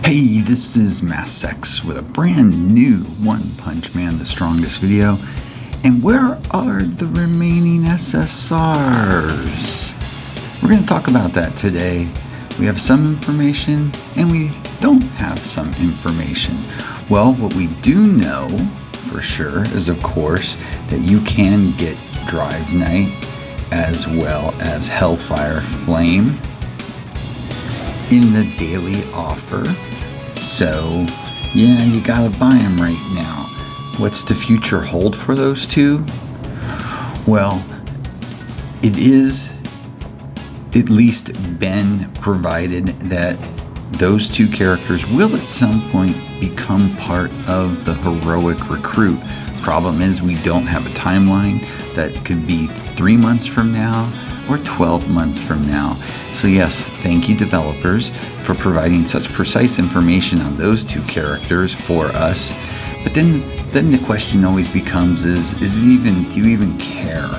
Hey, this is Massex with a brand new One Punch Man the Strongest video. And where are the remaining SSRs? We're going to talk about that today. We have some information and we don't have some information. Well, what we do know for sure is, of course, that you can get Drive Night as well as Hellfire Flame in the daily offer. So, yeah, you gotta buy them right now. What's the future hold for those two? Well, it is at least been provided that those two characters will at some point become part of the heroic recruit. Problem is, we don't have a timeline. That could be 3 months from now or 12 months from now. So yes, thank you developers for providing such precise information on those two characters for us. But then the question always becomes do you even care?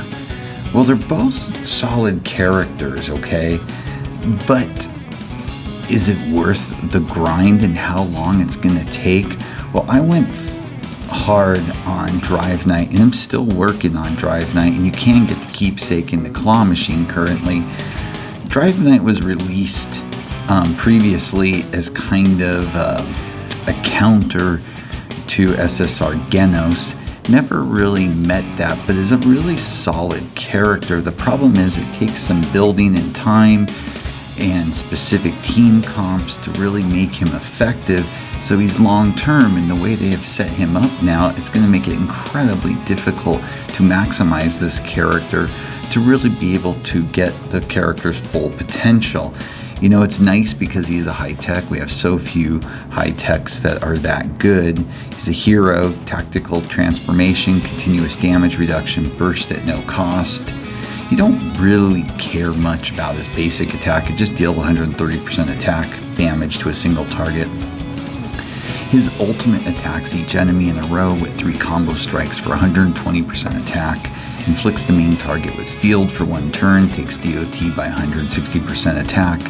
Well, they're both solid characters, okay? But is it worth the grind and how long it's gonna take? Well, I went hard on Drive Night, and I'm still working on Drive Night, and you can get the keepsake in the claw machine currently. Drive Night was released previously as kind of a counter to SSR Genos. Never really met that, but is a really solid character. The problem is it takes some building and time and specific team comps to really make him effective. So he's long term, and the way they have set him up now, it's going to make it incredibly difficult to maximize this character to really be able to get the character's full potential. You know, it's nice because he's a high tech. We have so few high techs that are that good. He's a hero, tactical transformation, continuous damage reduction, burst at no cost. You don't really care much about his basic attack. It just deals 130% attack damage to a single target. His ultimate attacks each enemy in a row with 3 combo strikes for 120% attack, inflicts the main target with field for 1 turn, takes DOT by 160% attack.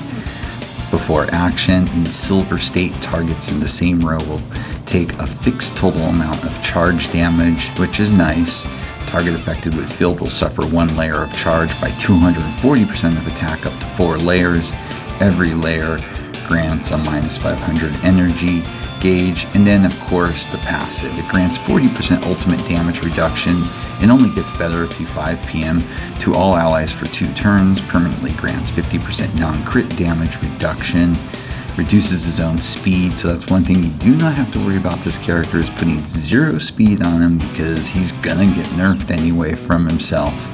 Before action, in silver state, targets in the same row will take a fixed total amount of charge damage, which is nice. Target affected with field will suffer 1 layer of charge by 240% of attack up to 4 layers. Every layer grants a minus 500 energy gauge, and then of course the passive. It grants 40% ultimate damage reduction and only gets better if you 5 PM to all allies for 2 turns, permanently grants 50% non-crit damage reduction, reduces his own speed, so that's one thing you do not have to worry about this character is putting 0 speed on him because he's gonna get nerfed anyway from himself.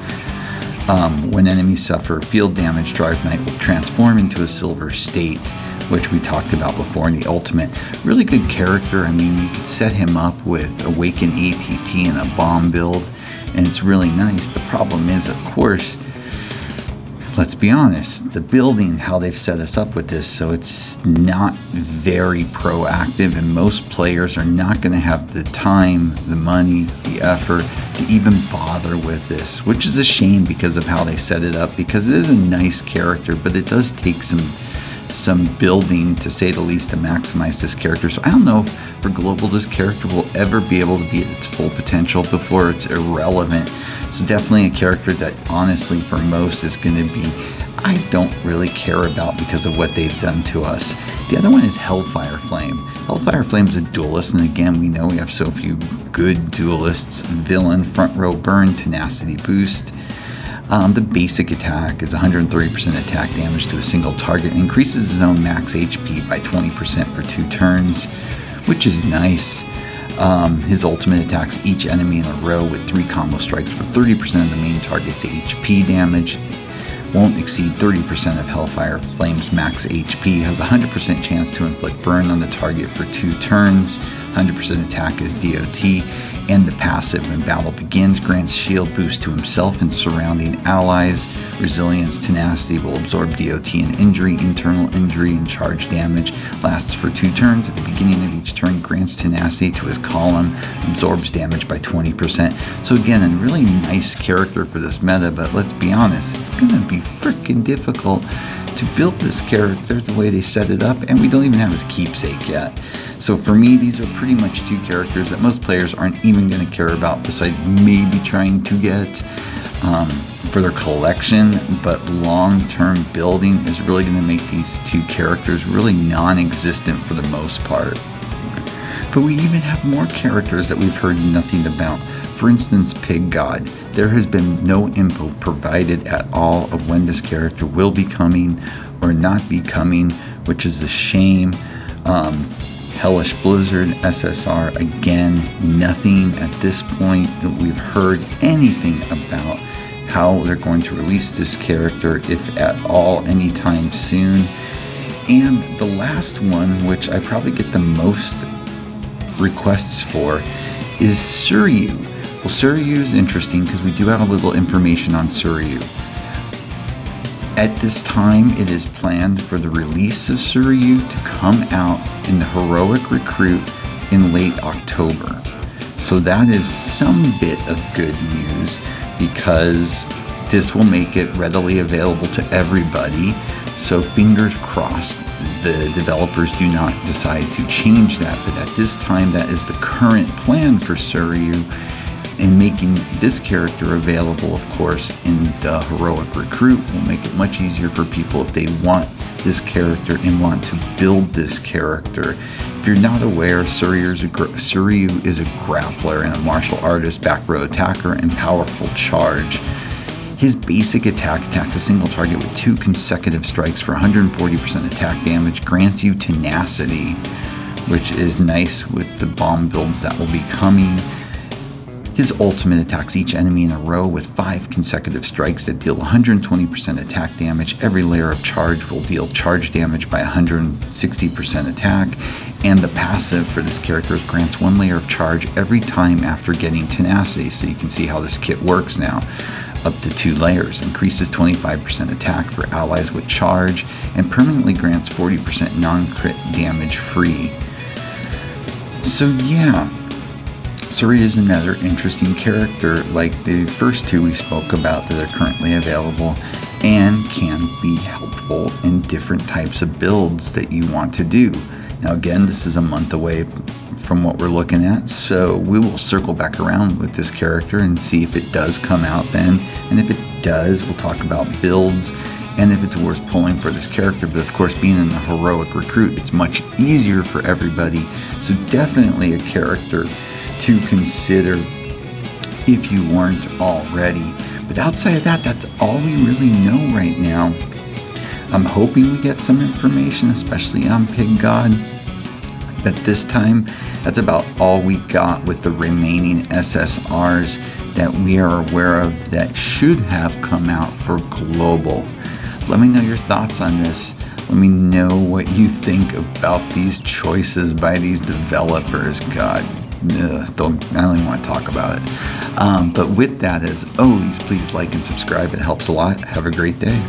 When enemies suffer field damage, Drive Night will transform into a silver state, which we talked about before in the ultimate. Really good character. I mean, you could set him up with Awaken ATT and a bomb build, and it's really nice. The problem is, of course, let's be honest, the building, how they've set us up with this, so it's not very proactive, and most players are not going to have the time, the money, the effort to even bother with this, which is a shame because of how they set it up, because it is a nice character, but it does take some building, to say the least, to maximize this character. So I don't know if for global this character will ever be able to be at its full potential before it's irrelevant. So definitely a character that honestly for most is going to be, I don't really care about because of what they've done to us. The other one is Hellfire Flame. Hellfire Flame is a duelist, and again, we know we have so few good duelists. Villain, front row burn, tenacity boost. The basic attack is 130% attack damage to a single target, increases his own max HP by 20% for 2 turns, which is nice. His ultimate attacks each enemy in a row with 3 combo strikes for 30% of the main target's HP damage. Won't exceed 30% of Hellfire Flame's max HP. Has a 100% chance to inflict burn on the target for 2 turns. 100% attack is DOT. And the passive, when battle begins, grants shield boost to himself and surrounding allies. Resilience, tenacity will absorb DOT and injury, internal injury, and charge damage. Lasts for 2 turns. At the beginning of each turn, grants tenacity to his column, absorbs damage by 20%. So again, a really nice character for this meta, but let's be honest, it's going to be freaking difficult to build this character the way they set it up, and we don't even have his keepsake yet. So for me, these are pretty much two characters that most players aren't even going to care about, besides maybe trying to get for their collection, but long-term building is really going to make these two characters really non-existent for the most part. But we even have more characters that we've heard nothing about. For instance, Pig God. There has been no info provided at all of when this character will be coming or not be coming, which is a shame. Hellish Blizzard, SSR, again, nothing at this point that we've heard anything about how they're going to release this character, if at all, anytime soon. And the last one, which I probably get the most requests for, is Suryu. Well, Suryu is interesting because we do have a little information on Suryu. At this time, it is planned for the release of Suryu to come out in the Heroic Recruit in late October. So that is some bit of good news, because this will make it readily available to everybody. So fingers crossed the developers do not decide to change that. But at this time, that is the current plan for Suryu. And making this character available, of course, in the Heroic Recruit will make it much easier for people if they want this character and want to build this character. If you're not aware, Suryu is a grappler and a martial artist, back row attacker, and powerful charge. His basic attack attacks a single target with 2 consecutive strikes for 140% attack damage, grants you tenacity, which is nice with the bomb builds that will be coming. His ultimate attacks each enemy in a row with 5 consecutive strikes that deal 120% attack damage. Every layer of charge will deal charge damage by 160% attack. And the passive for this character grants 1 layer of charge every time after getting tenacity. So you can see how this kit works now. Up to 2 layers. Increases 25% attack for allies with charge, and permanently grants 40% non-crit damage free. So yeah. Suryu is another interesting character like the first 2 we spoke about that are currently available, and can be helpful in different types of builds that you want to do. Now again, this is a month away from what we're looking at, so we will circle back around with this character and see if it does come out then, and if it does, we'll talk about builds and if it's worth pulling for this character. But of course, being in the Heroic Recruit, it's much easier for everybody, so definitely a character to consider if you weren't already. But outside of that, that's all we really know right now. I'm hoping we get some information, especially on Pig God. But this time, that's about all we got with the remaining SSRs that we are aware of that should have come out for global. Let me know your thoughts on this. Let me know what you think about these choices by these developers. God, I don't even want to talk about it. But with that, as always, please like and subscribe. It helps a lot. Have a great day.